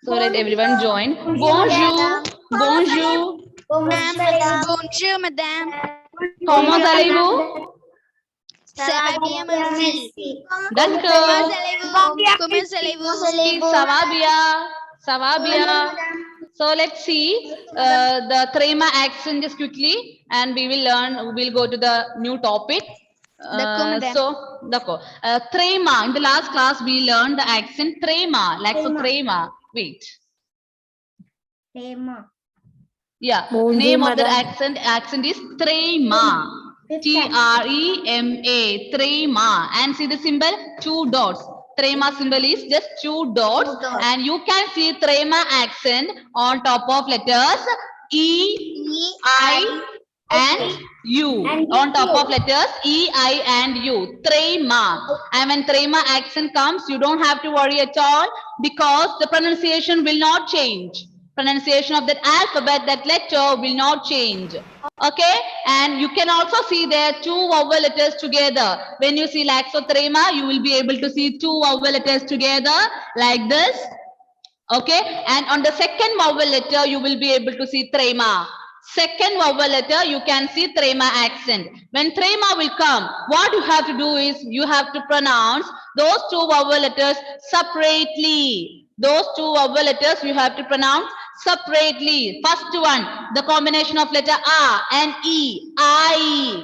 So let everyone join. Bonjour. Bonjour. Bonjour, madame. Comment allez-vous? Ça va bien, merci. D'accord. Comment allez-vous? Oui, ça va bien. Ça va bien. So let's see the Trema accent just quickly, and we will learn. We will go to the new topic. D'accord. Trema. In the last class, we learned the accent trema. Like so, trema. Wait. Yeah. Bonjour, Name of the madam. accent is trema. Trema. Trema. And see the symbol? 2 dots. Trema symbol is just 2 dots. And you can see trema accent on top of letters E, I, and U. On top of letters E, I, and U. Trema. And when trema accent comes, you don't have to worry at all because the pronunciation will not change. Pronunciation of that alphabet, that letter will not change. Okay, and you can also see there 2 vowel letters together. When you see laxotrema, you will be able to see 2 vowel letters together like this. Okay, and on the second vowel letter, you will be able to see trema. Second vowel letter, you can see trema accent. When trema will come, what you have to do is you have to pronounce those 2 vowel letters separately. Those 2 vowel letters you have to pronounce separately. First one, the combination of letter A and E, I.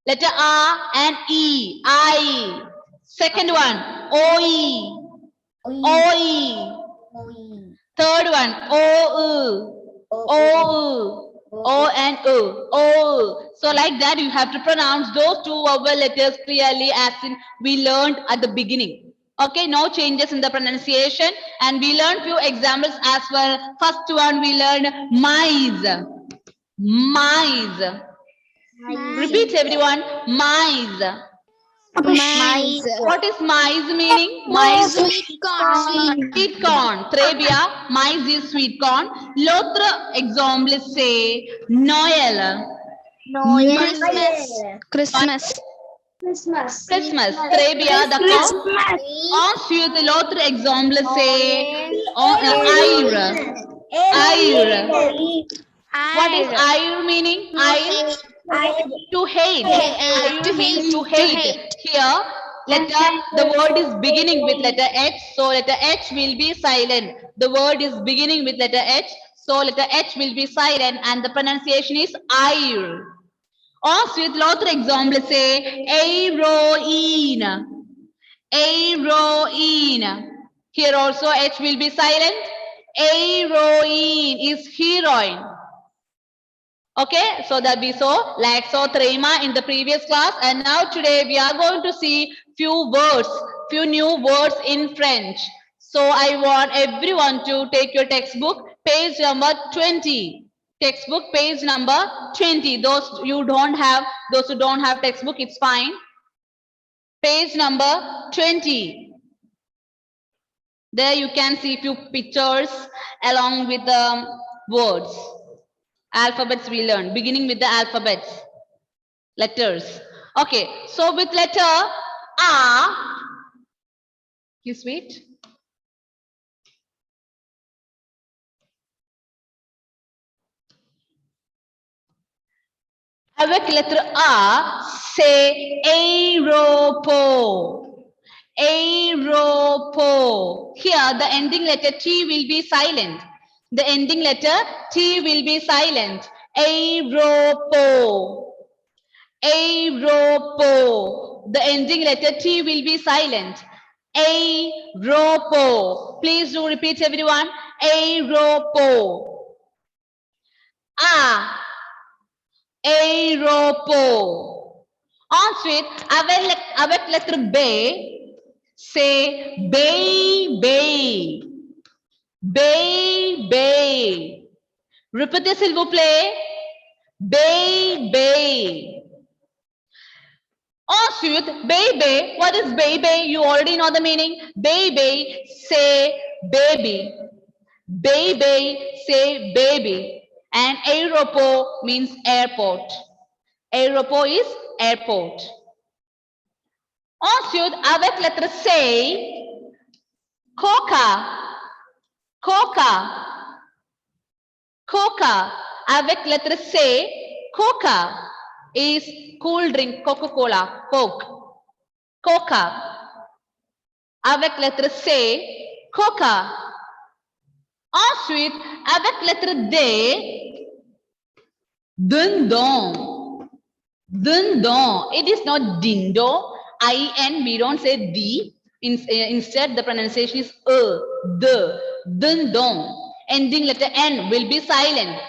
Letter A and E, I. Second one, OE, OE. Third one, O and O. So like that, you have to pronounce those 2 vowel letters clearly as in we learned at the beginning. Okay, no changes in the pronunciation. And we learned few examples as well. First one, we learned maize. Maize. Repeat everyone, maize. Maize. What is maize meaning? Maize. Sweet corn. Sweet corn. Très bien. Maize is sweet corn. L'autre exemple, c'est Noël. Christmas. Christmas. Très bien, d'accord. Ensuite, l'autre exemple, c'est ire. Ire. What is ire meaning? Ire? To hate. Ire means to hate. Here, the word is beginning with letter H, so letter H will be silent. The word is beginning with letter H, so letter H will be silent, and the pronunciation is ire. Ensuite, l'autre exemple, c'est héroïne. Héroïne. Here also H will be silent. Heroine is heroine. Okay, so that we saw laxotrema in the previous class, and now today we are going to see few new words in French. So I want everyone to take your textbook, page number 20. Textbook page number 20. Those who don't have textbook, it's fine. Page number 20. There you can see few pictures along with the words. Alphabets we learn, beginning with the alphabets, letters. Okay, so with letter A, please wait. Avec lettre A, c'est aéroport. Aéroport. Here, the ending letter T will be silent. The ending letter T will be silent. Aéroport. Aéroport. The ending letter T will be silent. Aéroport. Please do repeat everyone. Aéroport. A. Aéroport. Ensuite, avec lettre B, c'est bébé. Bébé. Répétez s'il vous plaît. Bébé. Ensuite, baby. What is baby? You already know the meaning. Baby, say baby. Baby, say baby. And aéroport means airport. Aéroport is airport. Ensuite, avec lettre C, coca. Coca. Coca. Avec lettre C, Coca is cool drink, Coca-Cola, Coke. Coca. Avec lettre C, Coca. Ensuite, avec lettre D, dindon. Dindon. It is not dindo. I-N, we don't say D. Instead, the pronunciation is D. Dindon. Ending letter N will be silent.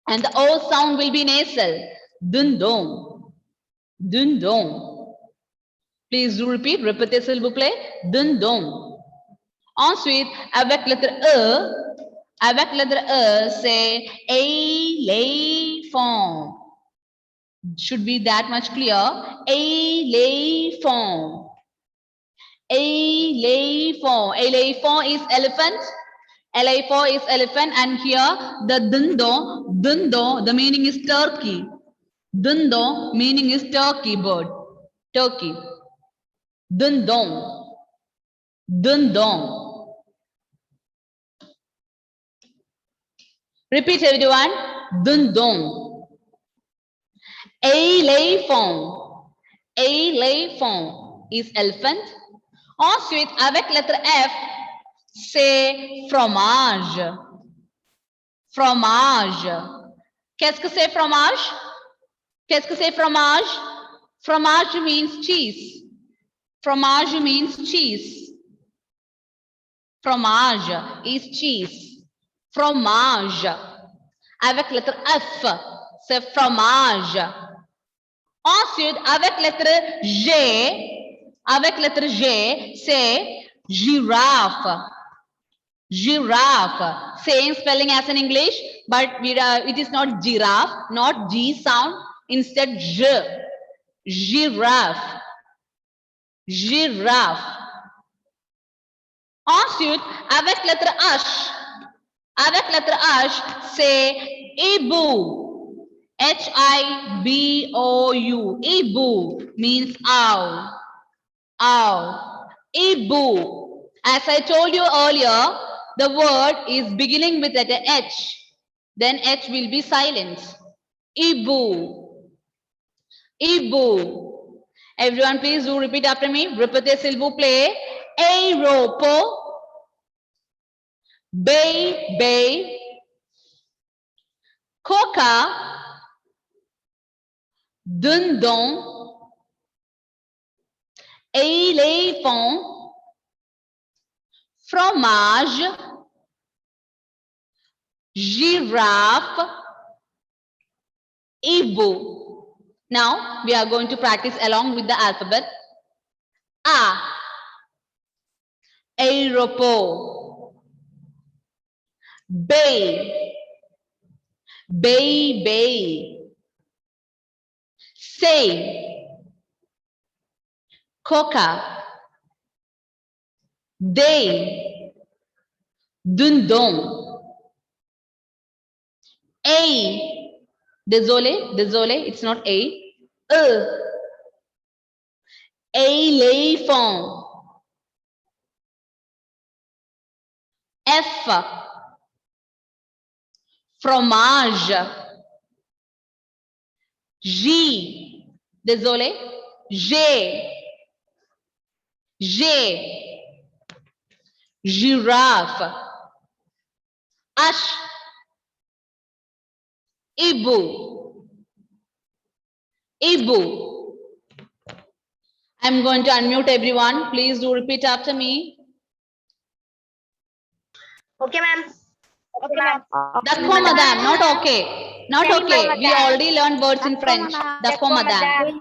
And the O sound will be nasal. Dindon. Dindon. Please do repeat. Répétez s'il vous plaît. Dindon. Ensuite, avec lettre E, say éléphant. Should be that much clear. Éléphant. Éléphant. Éléphant is elephant. Elephant is elephant, and here the dindon, the meaning is turkey. Dindon meaning is turkey bird. Turkey. Dindon. Dindon. Repeat everyone. Dindon. Éléphant. Éléphant is elephant. Ensuite, avec lettre F, c'est fromage. Fromage. Qu'est-ce que c'est fromage? Qu'est-ce que c'est fromage? Fromage means cheese. Fromage means cheese. Fromage is cheese. Fromage. Avec lettre F, c'est fromage. Ensuite, avec lettre G, c'est giraffe. Giraffe. Same spelling as in English, but it is not giraffe, not G sound. Instead, J. Giraffe. Giraffe. Ensuite, avec lettre H, c'est hibou. H-I-B-O-U. Hibou means owl. Owl. Hibou. As I told you earlier, the word is beginning with letter H. Then H will be silent. Hibou. Hibou. Everyone, please do repeat after me. Répétez s'il vous plaît. Aéroport. Bay. Coca. Dindon. Éléphant. Fromage. Giraffe. Hibou. Now we are going to practice along with the alphabet. A. Aéroport. Bay. Say. Coca. Day. Dindon. A. Désolé, it's not A. Éléphant. F. Fromage. J. Désolé. G. Giraffe. H. Hibou. I'm going to unmute everyone. Please do repeat after me. Okay, ma'am. Okay, ma'am. D'accord, madame. Not okay. Not okay. We already learned words in French. D'accord, madame.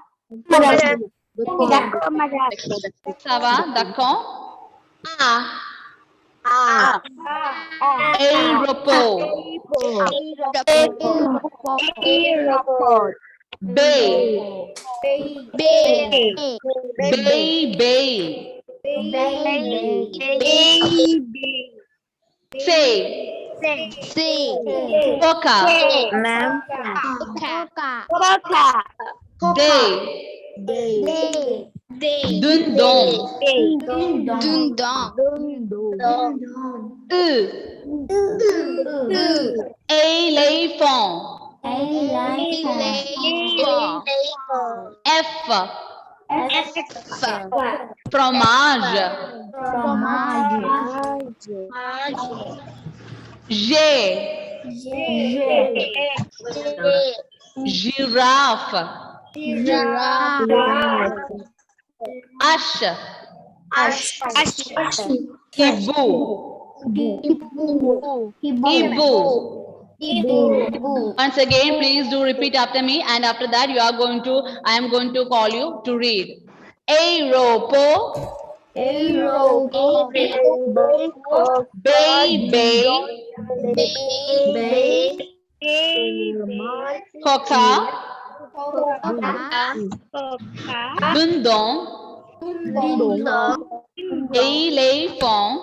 Ça va? D'accord. A. Aéroport. Bay. Say. Coca. Day. Dindon. Elephant. F. Fromage. G. Giraffe. H. Hibou. Once again, please do repeat after me, and after that, I am going to call you to read. Aeropo. Baby. Coca. Dundong. Elephant.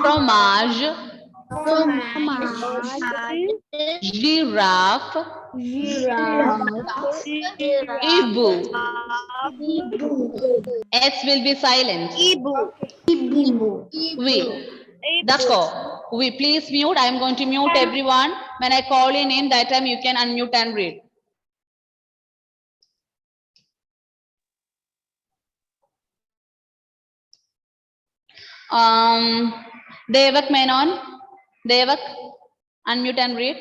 Fromage. Giraffe. Ibu. S will be silent. We. Dako. We. Please mute. I am going to mute everyone. When I call your name, that time you can unmute and read. Devak Menon. Devak, unmute and read.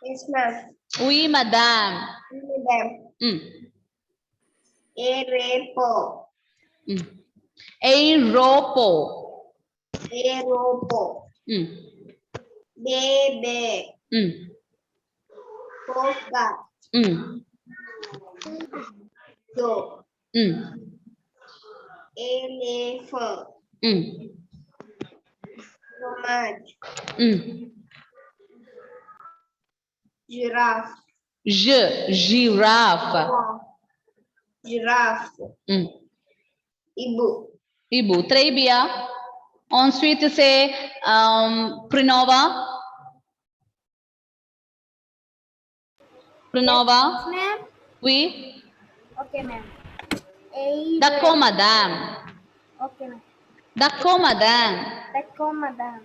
Yes, ma'am. Oui, madame. Madam. Aeropo. Aeropo. Baby. Coca. Do. Elephant. Fromage. Giraffe. Giraffe. Ibu. Ibu. Trebia. Ensuite, c'est Pranava. Pranava. Ma'am. Oui. Okay, ma'am. D'accord, madame. Okay, ma'am. D'accord, madame. madam.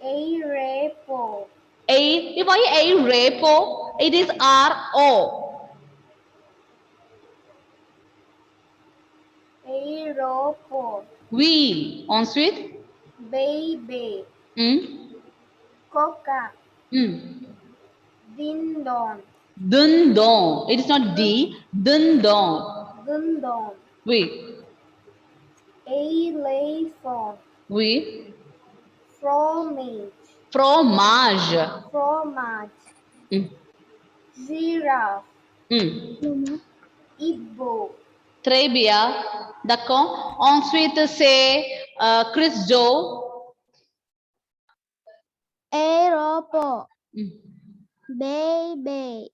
Aeropo. Why Aeropo? It is R-O. Aeropo. Oui. Ensuite. Baby. Coca. Dindon. Dundon. It is not D. Dundon. Oui. Elephant. Oui. Fromage. Fromage. Giraffe. Ibu. Très bien. D'accord. Ensuite, c'est Chris Joe. Aeropo. Baby.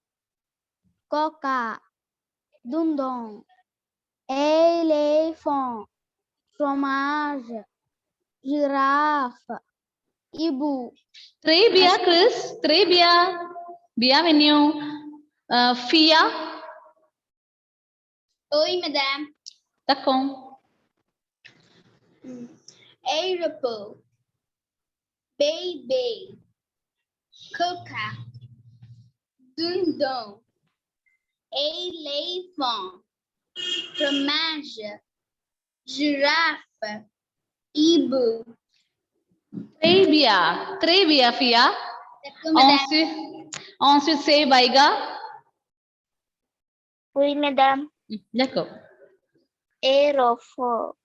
Coca. Dundon. Elephant. Fromage. Giraffe. Ibu. Très bien, Chris. Très bien. Bienvenue. Fia. Oui, madame. D'accord. Aeropo. Baby. Coca. Dundon. Elephant. Fromage. Giraffe. Ibu. Très bien, Fia. Ensuite, c'est Vaiga. Oui, madame. D'accord. Aeropo.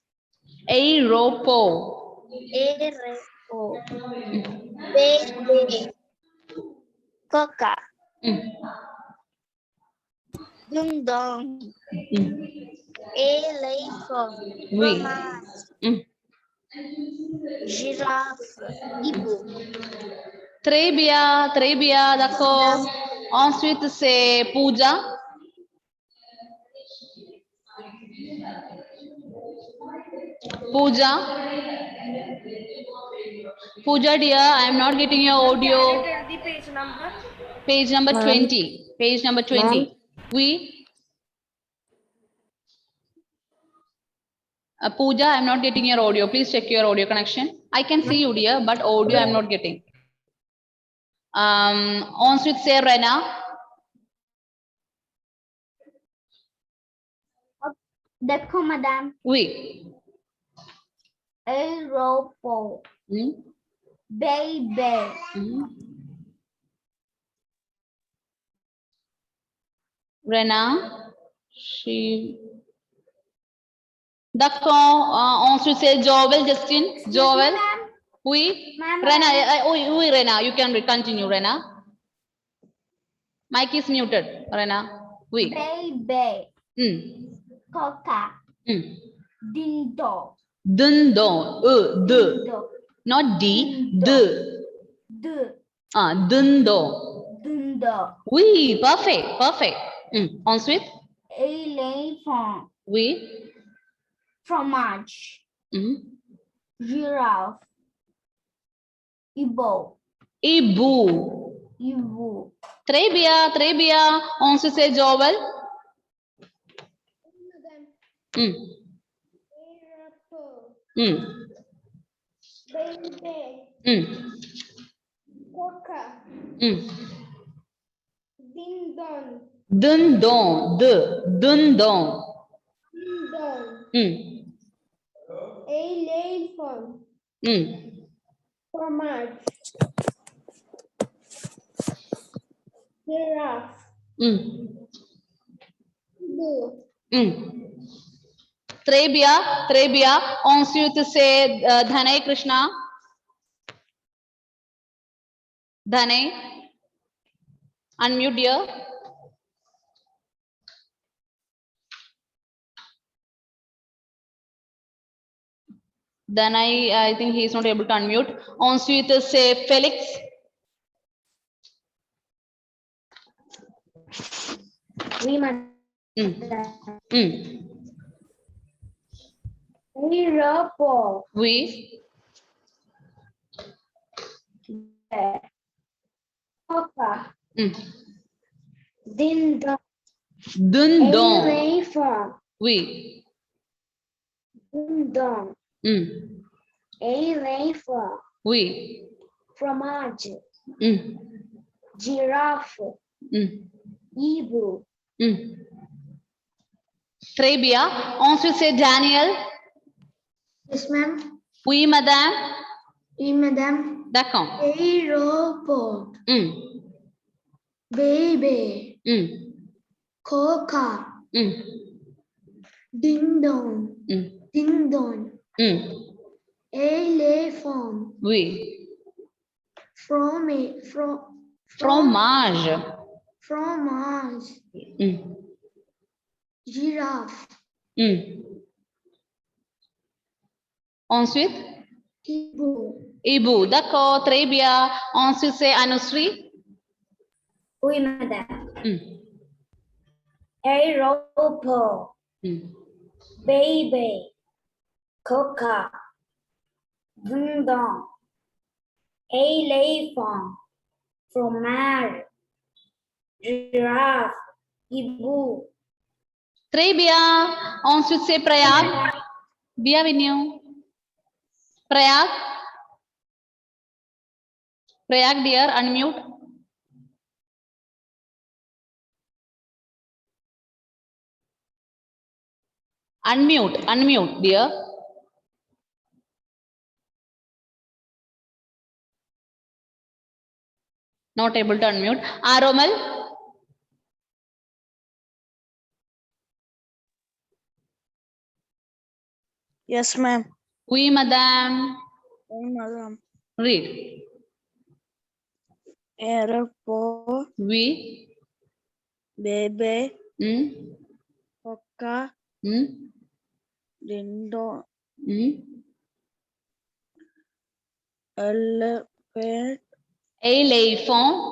Baby. Coca. Dundong. Elephant. Oui. Fromage. Giraffe. Ibu. Très bien, d'accord. Ensuite, c'est Pooja. Pooja, dear, I am not getting your audio. The page number. Page number 20. Page number 20. We. Pooja, I'm not getting your audio. Please check your audio connection. I can see you, dear, but audio I'm not getting. On switch say Rena. देखो madam. Oui. Aeroport. Baby. Rena. She. D'accord. Ensuite c'est Joel, Justin. Joel. Oui. Ma'am. Rena. Oui, Rena. You can continue, Rena. Mic is muted, Rena. Oui. Baby. Coca. Ding dong. Dun dong. D. Not D. D. Dun dong. Ding dong. Oui, perfect, perfect. Ensuite, Elephant. oui. Fromage. Giraffe. Ibo. Ibu. Très bien. Ensuite, c'est Joel. Baby. Coca. Ding dong. Dun dong. Dun dong. Ding dong. Elephant. Fromage. Giraffe. Ibo. Très bien. Ensuite, c'est Dhanay Krishna. Dhanay. Unmute, dear. Then I think he is not able to unmute. Ensuite, c'est Felix. Oui, madame. Aeroport. Oui. Coca. Ding dong. Dun dong. Elephant. Oui. Ding dong. Elephant. Oui. Fromage. Giraffe. Ibu. Très bien. Ensuite, c'est Daniel. Yes, ma'am. Oui, madame. Oui, madame. D'accord. Aeroport. Baby. Coca. Ding dong. Ding dong. Elephant. Oui. Fromage. Fromage. Giraffe. Ensuite, Ibu. D'accord, très bien. Ensuite, c'est Anusri. Oui, madame. Aeroport. Baby. Coca. Ding dong. Elephant. Fromage. Giraffe. Ibu. Très bien. Ensuite, c'est Prayag. Bienvenue. Prayag. Prayag, dear, unmute. Unmute, dear. Not able to unmute. Aromal. Yes, ma'am. Oui, madame. Oui, madam. Read. Aeroport. Oui. Baby. Coca. Ding dong. Elephant. Elephant.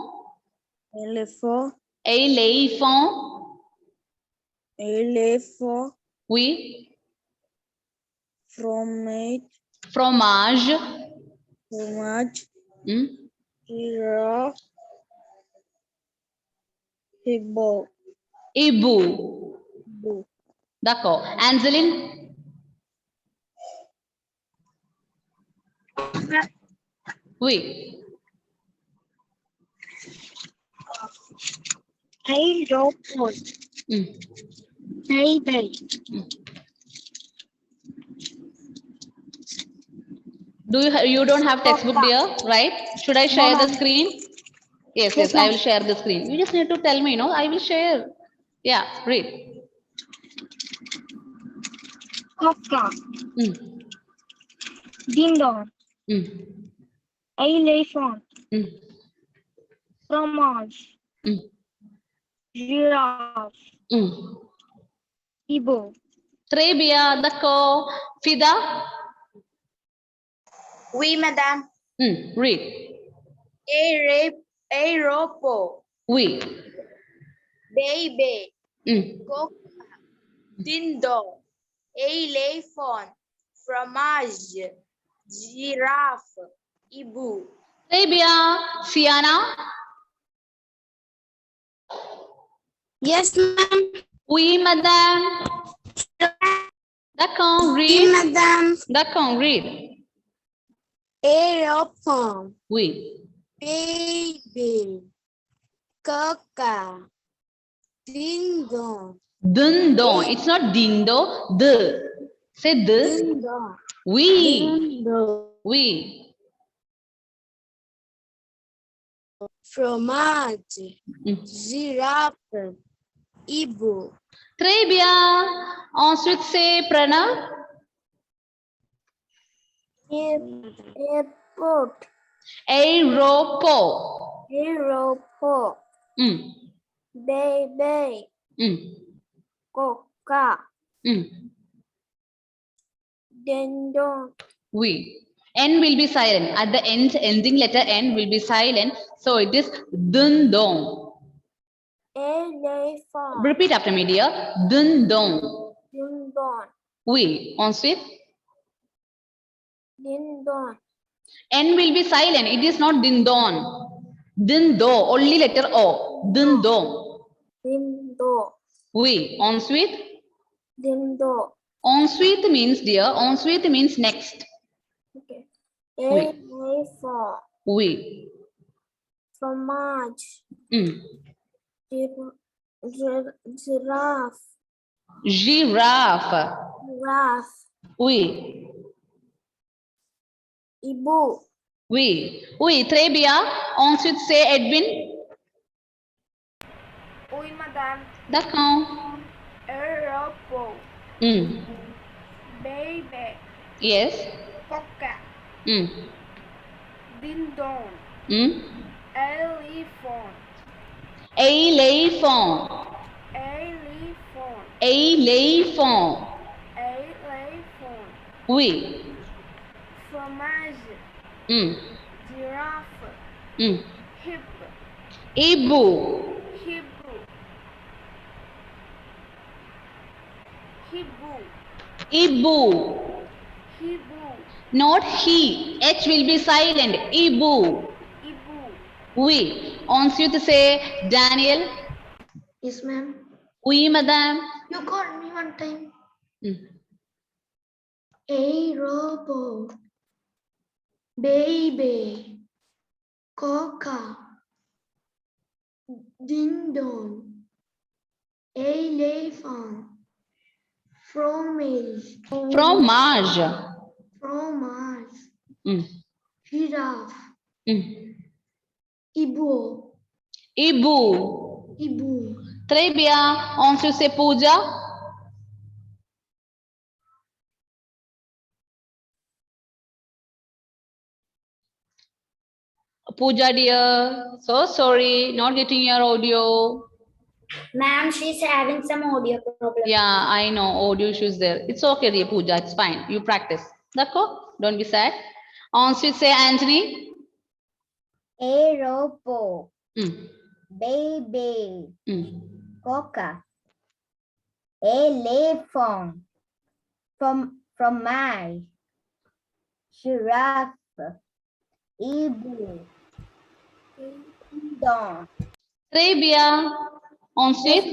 Oui. Fromage. Giraffe. Ibu. D'accord. Angeline. We. Aeroport. Mm. Baby. You don't have textbook, dear, right? Should I share the ma'am. screen? Yes, Yes, I ma'am. will share the screen. You just need to tell me, no? I will share. Yeah, read. Coca. Mm. Ding dong. Mm. Elephant. Mm. Fromage. Mm. Giraffe. Mm. Ibo. Très bien, d'accord. Fida? Oui, madame. Read. Aeroport. We. Baby. Mm. Coca. Dindon. Elephant. Fromage. Giraffe. Ibu. Très bien. Siana? Yes, ma'am. Oui, madame. D'accord, Oui, read. madame. D'accord, read. Aeroport. Oui. Baby. Coca. Ding dong. Dindon. It's not dindo. The. Say the. Ding dong. We. Ding dong. We. Fromage. Mm. Giraffe. Ibo. Très bien. Ensuite, c'est Pranav. Airport. Aeroport. Aeroport. Mm. Baby. Mm. Coca. Mm. Dindon. We. N will be silent. At the end, ending letter N will be silent. So it is dindon. Elephant. Repeat after me, dear. Dindon. Dindon. We. Ensuite, Dindon. N will be silent. It is not dindon. Dindo. Only letter O. Dindon. Dindo. We. Ensuite. Dindo. Ensuite means, dear. Ensuite means next. Okay. Oui. Elephant. We. Fromage. Mm. Giraffe. Giraffe. Giraffe. We. Ibu. Oui. Oui. Très bien. Ensuite, c'est Edwin. Oui, madame. D'accord. Aeroport. Mm. Baby. Yes. Coca. Mm. Dindon. Mm. Elephant. Elephant. Elephant. Elephant. Elephant. Oui. Fromage. Mm. Giraffe. Mm. Hip. Ibu. Hebrew. Hebrew. Ibu. Hebrew. Not he. H will be silent. Ibu. Ibu. Oui. Ensuite, c'est Daniel. Yes, ma'am. Oui, madame. You called me one time. Mm. Aeroport. Baby. Coca. Dindon. Elephant. Fromage. Fromage. Fromage. Mm. Giraffe. Mm. Ibu. Ibu. Ibu. Très bien. Ensuite, c'est Pooja. Pooja, dear. So sorry, not getting your audio. Ma'am, she's having some audio problem. Yeah, I know. Audio issues there. It's okay, dear Pooja. It's fine. You practice. D'accord? Don't be sad. Ensuite, c'est Anthony. Aeroport. Mm. Baby. Mm. Coca. Elephant. From my. Giraffe. Ibu. Dindon. Très bien. Ensuite,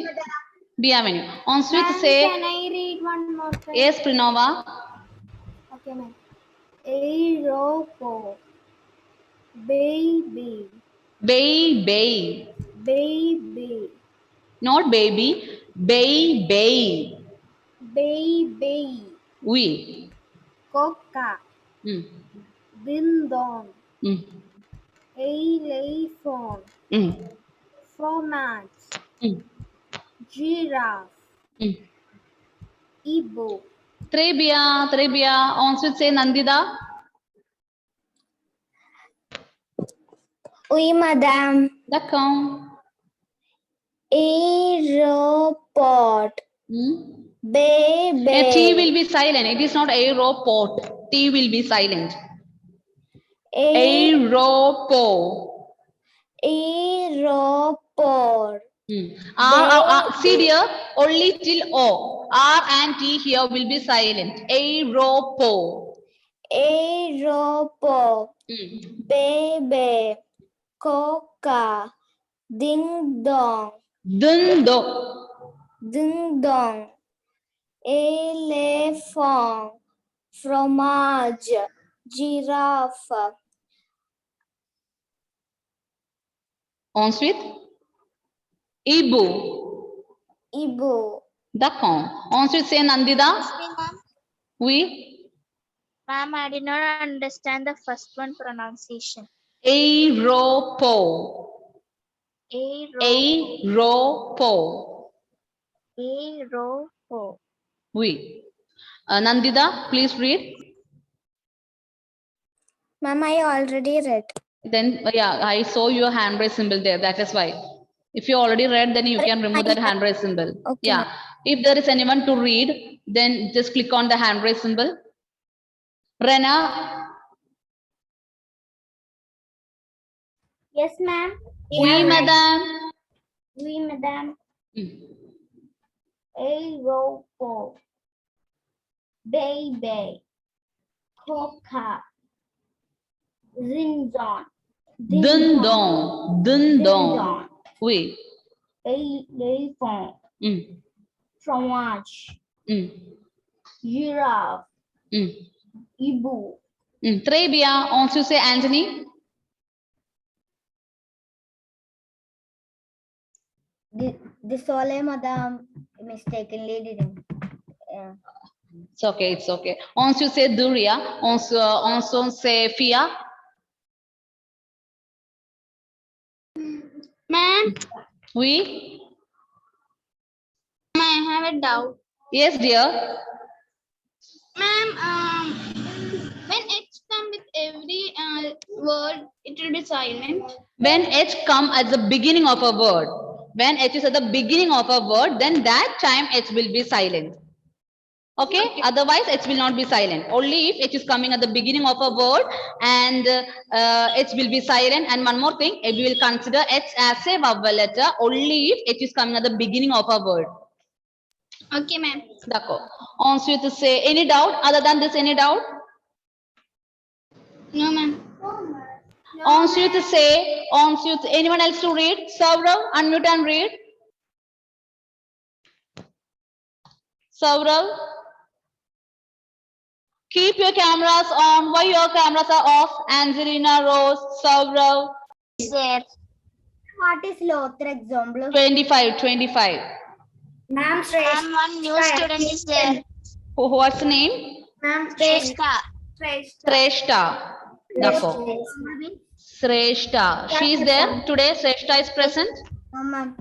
bienvenue. Ensuite, c'est Can I read one more time? yes, Pranava. Okay, ma'am. Aeropo. Baby. Baby. Baby. Not baby. Baby. Baby. We. Coca. Mm. Ding dong. Mm. Elephant. Mm. Fromage. Mm. Giraffe. Mm. Ibo. Trebia. Trebia. Also say Nandida. Oui, madame. D'accord. Aeroport. Hmm? Baby. A T will be silent. It is not aeroport. T will be silent. Aeroport. Aeroport. See dear, only till O. R and T here will be silent. Aeroport. Aeroport. Hmm. Baby. Coca. Ding dong. Dundo. Ding dong. Elephant. Fromage. Giraffe. Ensuite, Ibu. Ibo. D'accord. Ensuite, say Nandida. Oui. Ma'am, I did not understand the first one pronunciation. Aeroport. Aeroport. Aeroport. Aeroport. Oui. Nandida, please read. Ma'am, I already read. Then, yeah, I saw your hand raise symbol there. That is why. If you already read, then you can remove that hand raise symbol. Okay, Yeah. If there is anyone to read, then just click on the hand raise symbol. Rena. Yes, ma'am. Oui, madam. Oui, madame. Hmm. Aeroport. Baby. Coca. Zinzon. Dindong. Dindong. Oui. Elephant. Hmm. Fromage. Hmm. Giraffe. Hmm. Ibu. Hmm. Très bien. Ensuite, say Anthony. Désolé, madame. Mistakenly didn't. It's okay. It's okay. Ensuite, say Duria. Also say Fia. Ma'am, Oui. I have a doubt. Yes, dear. Ma'am, when H come with every word, it will be silent. When H come at the beginning of a word, when H is at the beginning of a word, then that time H will be silent. Okay? Otherwise, H will not be silent. Only if H is coming at the beginning of a word and H will be silent. And one more thing, we will consider H as a vowel letter only if H is coming at the beginning of a word. Okay, ma'am. D'accord. Ensuite, say any doubt other than this, any doubt? No, ma'am. Ensuite, say, ensuite, anyone else to read? Saurav, unmute and read. Saurav, keep your cameras on. Why your cameras are off? Angelina, Rose, Saurav. There. What is Lothar example? 25, 25. Ma'am, Ma'am, one new student is there. What's the name? Ma'am, Shrestha. Sreshta. D'accord. Sreshta. She is there today. Sreshta is present? Ma'am.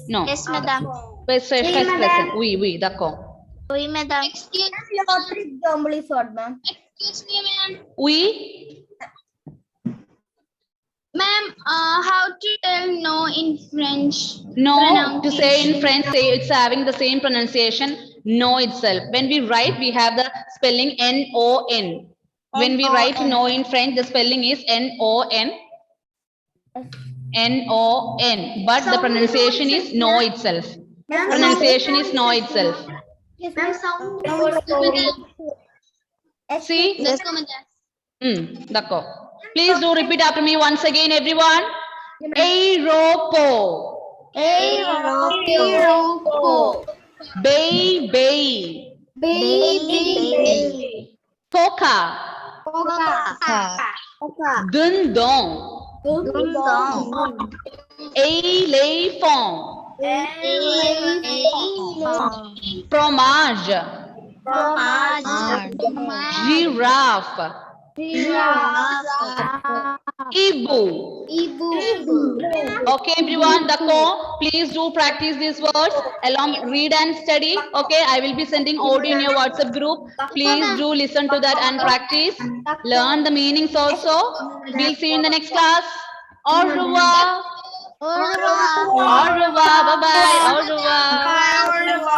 No. Yes, madam. Where Sreshta Oui, is madam. present? Oui, d'accord. Oui, madam. Lothar example is what, ma'am? Excuse me, ma'am. Oui. Ma'am, how to tell no in French? No, to say in Pronunciation. French, say it's having the same pronunciation, no itself. When we write, we have the spelling N-O-N. When we write no in French, the spelling is N-O-N. N-O-N. But the pronunciation is no itself. Pronunciation is no itself. Ma'am, sound. See? Let's go, madam. D'accord. Please do repeat after me once again, everyone. Aeropo. Aeropo. Baby. Baby. Coca. Dindon. Éléphant. Fromage. Giraffe. Ibu. Okay, everyone, Dako, please do practice these words along, read and study. Okay, I will be sending audio in your WhatsApp group. Please do listen to that and practice. Learn the meanings also. We'll see you in the next class. Au revoir. Au revoir. Bye bye. Au revoir.